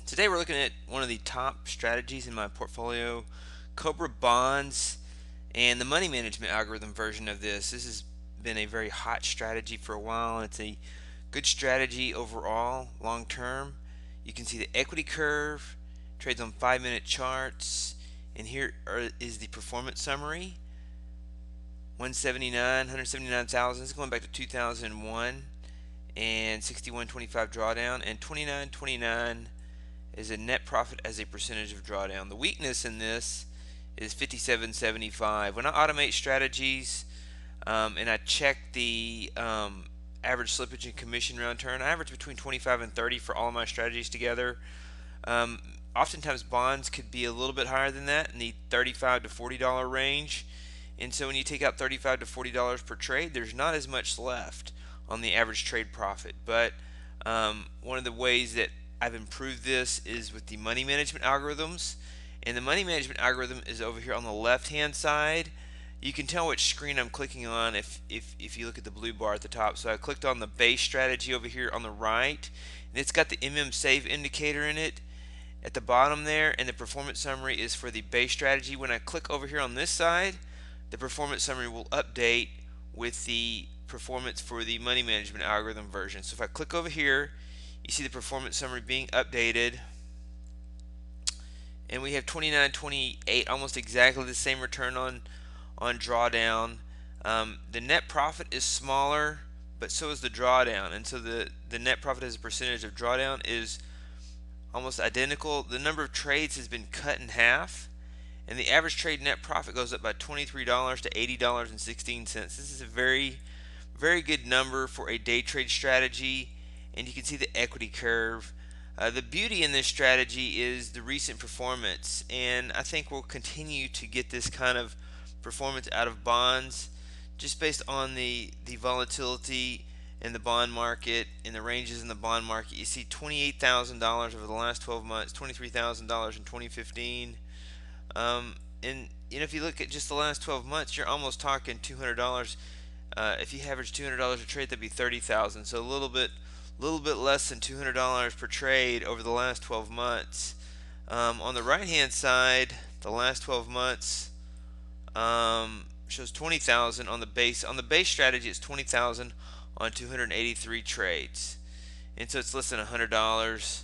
Today we're looking at one of the top strategies in my portfolio, Cobra bonds, and the money management algorithm version of this. This has been a very hot strategy for a while, and it's a good strategy overall, long term. You can see the equity curve, trades on 5-minute charts, and is the performance summary. 179,000. This is going back to 2001, and 61.25 drawdown, and 29.29 is a net profit as a percentage of drawdown. The weakness in this is 57.75. When I automate strategies and I check the average slippage and commission round turn, I average between 25 and 30 for all of my strategies together. Um, Oftentimes bonds could be a little bit higher than that in the $35 to $40 range. And so when you take out $35 to $40 per trade, there's not as much left on the average trade profit. But one of the ways that I've improved this is with the money management algorithms. And the money management algorithm is over here on the left hand side. You can tell which screen I'm clicking on if you look at the blue bar at the top. So I clicked on the base strategy over here on the right, and it's got the save indicator in it at the bottom there, and the performance summary is for the base strategy. When I click over here on this side, the performance summary will update with the performance for the money management algorithm version. So if I click over here, you see the performance summary being updated, and we have 29.28, almost exactly the same return on drawdown. The net profit is smaller, but so is the drawdown, and so the net profit as a percentage of drawdown is almost identical. The number of trades has been cut in half, and the average trade net profit goes up by $23 to $80.16. This is a very good number for a day trade strategy, and you can see the equity curve. The beauty in this strategy is the recent performance, and I think we'll continue to get this kind of performance out of bonds just based on the volatility in the bond market, in the ranges in the bond market. You see $28,000 over the last 12 months, $23,000 in 2015. And if you look at just the last 12 months, you're almost talking $200. If you average $200 a trade, that'd be $30,000. So a little bit less than $200 per trade over the last 12 months. On the right hand side, the last 12 months shows 20,000 on the base. On the base strategy, it's 20,000 on 283 trades, and so it's less than $100.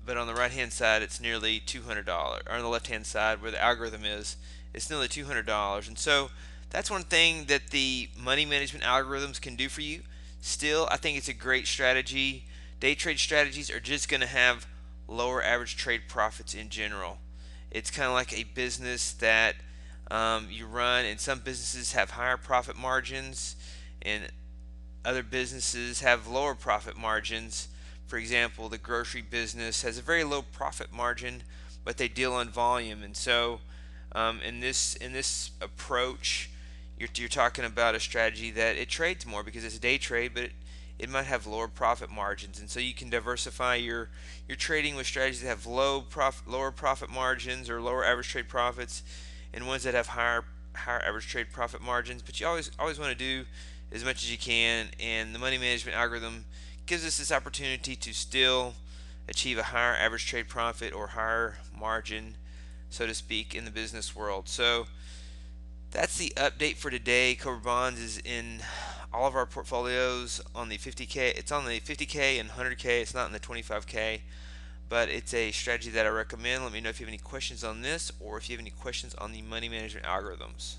But on the right hand side, it's nearly $200. Or on the left hand side, where the algorithm is, it's nearly $200. And so that's one thing that the money management algorithms can do for you. Still, I think it's a great strategy. Day trade strategies are just going to have lower average trade profits in general. It's kind of like a business that you run, and some businesses have higher profit margins and other businesses have lower profit margins. For example, the grocery business has a very low profit margin, but they deal on volume. And so in this approach, you're talking about a strategy that it trades more because it's a day trade, but it might have lower profit margins. And so you can diversify your trading with strategies that have lower profit margins or lower average trade profits, and ones that have higher average trade profit margins. But you always want to do as much as you can, and the money management algorithm gives us this opportunity to still achieve a higher average trade profit or higher margin, so to speak, in the business world. So that's the update for today. Cobra Bonds is in all of our portfolios on the 50K. It's on the 50K and 100K. It's not in the 25K, but it's a strategy that I recommend. Let me know if you have any questions on this, or if you have any questions on the money management algorithms.